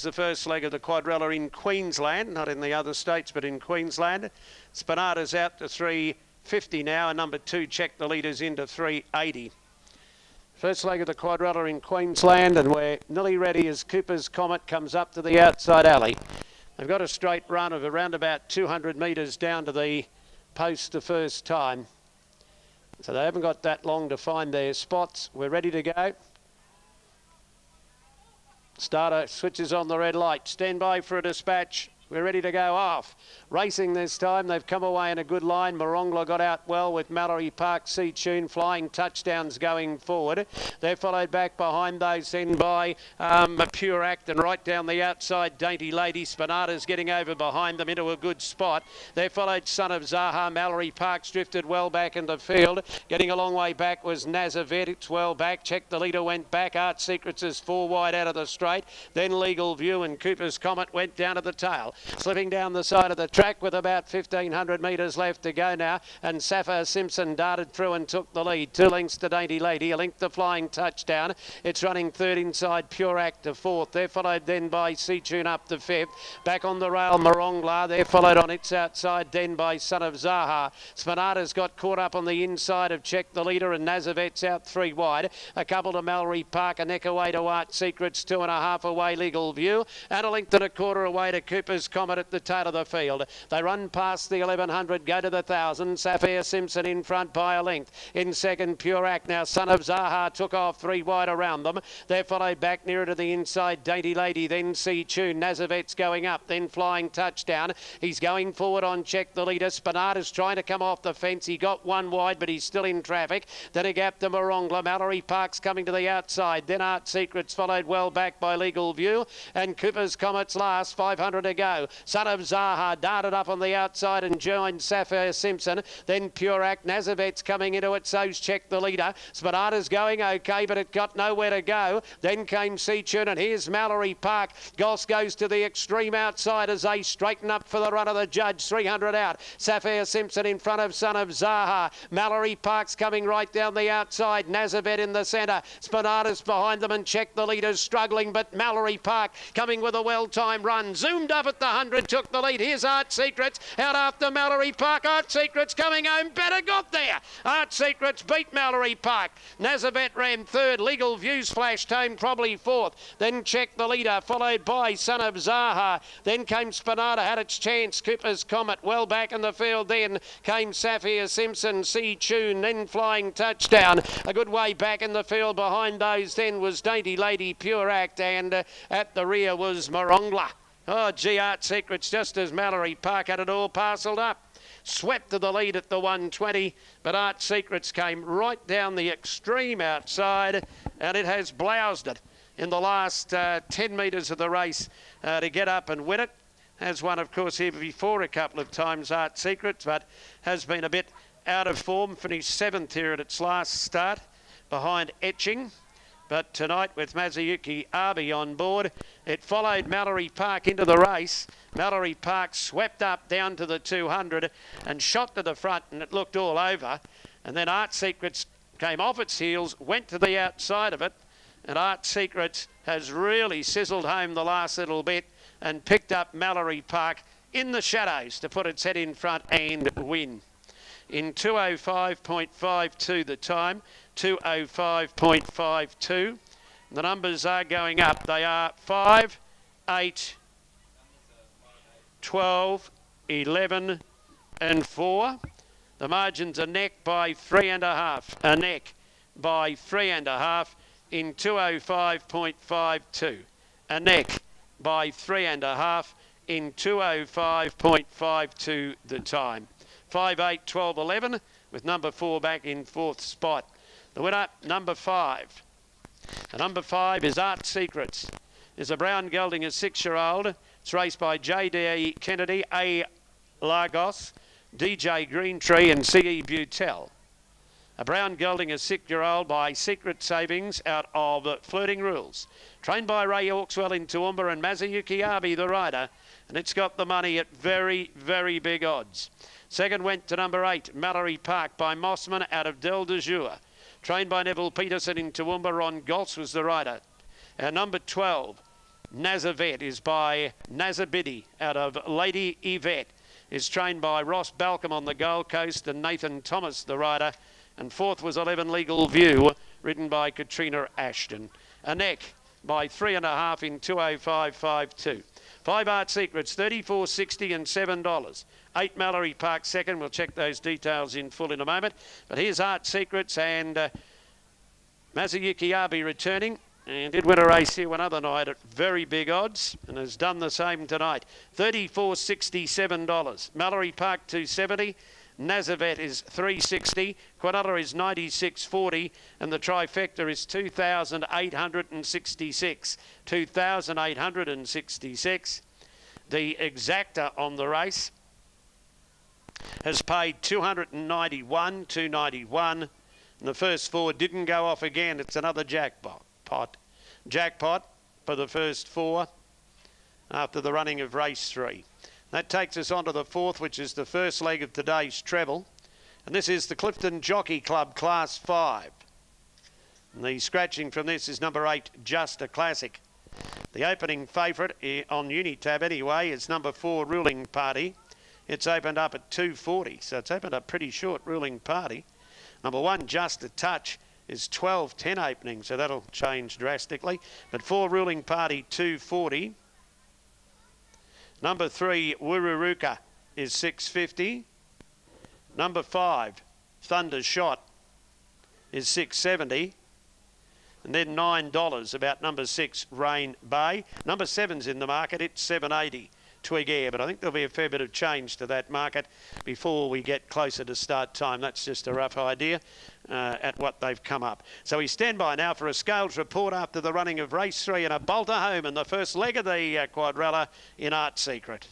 the first leg of the quadrilla in Queensland, not in the other states, but in Queensland. Spanada's out to 350 now, and number 2, Check the Leaders, into 380. First leg of the quadrilla in Queensland, and we're nearly ready as Cooper's Comet comes up to the outside alley. They've got a straight run of around about 200 metres down to the post the first time. So they haven't got that long to find their spots. We're ready to go. Starter switches on the red light. Stand by for a dispatch. We're ready to go off. Racing this time. They've come away in a good line. Morongla got out well with Mallory Park, C-Tune, flying touchdowns going forward. They're followed back behind those then by Pure Act, and right down the outside, Dainty Lady. Spanada's getting over behind them into a good spot. They're followed Son of Zaha. Mallory Park's drifted well back in the field. Getting a long way back was Nazavet. It's well back. Check the Leader went back. Artsecrets is 4 wide out of the straight. Then Legal View and Cooper's Comet went down to the tail. Slipping down the side of the track with about 1,500 metres left to go now, and Sapphire Simpson darted through and took the lead. 2 lengths to Dainty Lady, a length to Flying Touchdown. It's running third inside Pure Act to fourth. They're followed then by C-Tune up to fifth. Back on the rail, Morongla. They're followed on its outside then by Son of Zaha. Spanada's got caught up on the inside of Check the Leader, and Nazavet's out 3 wide. A couple to Mallory Park, a neck away to Artsecrets, 2.5 away Legal View, and a length and a quarter away to Cooper's Comet at the tail of the field. They run past the 1,100, go to the 1,000. Sapphire Simpson in front by a length. In second, Pure Act. Now Son of Zaha took off 3 wide around them. They're followed back nearer to the inside, Dainty Lady, then C-Tune. Nazavet's going up, then Flying Touchdown. He's going forward on Check the Leader. Spanada's trying to come off the fence. He got 1 wide, but he's still in traffic. Then a gap to Morongla. Mallory Park's coming to the outside. Then Artsecrets followed well back by Legal View. And Cooper's Comet's last, 500 to go. Son of Zaha darted up on the outside and joined Sapphire Simpson. Then Pure Act. Nazavet's coming into it, so's Check the Leader. Spanada's going okay, but it got nowhere to go. Then came C-Tune, and here's Mallory Park. Goss goes to the extreme outside as they straighten up for the run of the judge. 300 out. Sapphire Simpson in front of Son of Zaha. Mallory Park's coming right down the outside. Nazavet in the centre. Spanada's behind them, and Check the Leader's struggling, but Mallory Park coming with a well-timed run. Zoomed up at the 100, took the lead. Here's Artsecrets out after Mallory Park. Artsecrets coming home, better got there. Artsecrets beat Mallory Park. Nazavet ran third. Legal Views flashed home, probably fourth. Then Check the Leader, followed by Son of Zaha. Then came Spanada, had its chance. Cooper's Comet well back in the field. Then came Sapphire Simpson, C-Tune, then Flying Touchdown. A good way back in the field behind those then was Dainty Lady, Pure Act, and at the rear was Morongla. Oh, gee, Artsecrets, just as Mallory Park had it all parcelled up. Swept to the lead at the 120, but Artsecrets came right down the extreme outside, and it has bloused it in the last 10 metres of the race to get up and win it. Has won, of course, here before a couple of times, Artsecrets, but has been a bit out of form. Finished 7th here at its last start behind Etching. But tonight, with M.Abe on board, it followed Mallory Park into the race. Mallory Park swept up down to the 200 and shot to the front, and it looked all over. And then Artsecrets came off its heels, went to the outside of it, and Artsecrets has really sizzled home the last little bit and picked up Mallory Park in the shadows to put its head in front and win. In 2:05.52 the time, 2:05.52. The numbers are going up. They are 5, 8, 12, 11 and 4. The margins are neck by 3.5. A neck by 3.5 in 2:05.52. A neck by 3.5 in 2:05.52 the time. 5, 8, 12, 11 with number 4 back in 4th spot. The winner, number 5. And number 5 is Artsecrets. Is a brown gelding, a 6-year-old. It's raced by J.D. Kennedy, A. Lagos, DJ Greentree and C.E. Butel. A brown gelding, a 6-year-old by Secret Savings out of Flirting Rules. Trained by Ray Hawkswell in TOOWOOMBA and M.Abe the rider. And it's got the money at very, very big odds. Second went to number 8, Mallory Park by Mossman out of Del de Jour. Trained by Neville Peterson in TOOWOOMBA. Ron Goltz was the rider. And number 12, Nazavet is by Nazabidi out of Lady Yvette. Is trained by Ross Balcom on the Gold Coast and Nathan Thomas, the rider. And fourth was 11 Legal View, ridden by Katrina Ashton. A neck by 3.5 in 205.52. 5 Artsecrets, 34.60 and $7. 8 Mallory Park second. We'll check those details in full in a moment. But here's Artsecrets and Masayuki Abe returning. And did win a race here one other night at very big odds and has done the same tonight. $34.67. Mallory Park 270. Nazavet is 360. Quinella is 96.40. And the trifecta is 2,866. 2,866. The exacta on the race has paid 291. 291. And the first four didn't go off again. It's another jackpot for the first four after the running of race 3. That takes us on to the fourth, which is the first leg of today's treble. And this is the Clifton Jockey Club Class 5. And the scratching from this is number 8, Just a Classic. The opening favourite on Unitab anyway is number 4, Ruling Party. It's opened up at 240, so it's opened up pretty short, Ruling Party. Number 1, Just a Touch, is 12.10 opening, so that'll change drastically. But 4 Ruling Party 240. Number 3 Wururuka is 650. Number 5 Thunder Shot is 670. And then $9 about number 6 Rain Bay. Number 7's in the market, it's 780. Twig Air, but I think there'll be a fair bit of change to that market before we get closer to start time. That's just a rough idea at what they've come up. So we stand by now for a scales report after the running of race 3 and a bolter home in the first leg of the quadrella in Artsecret.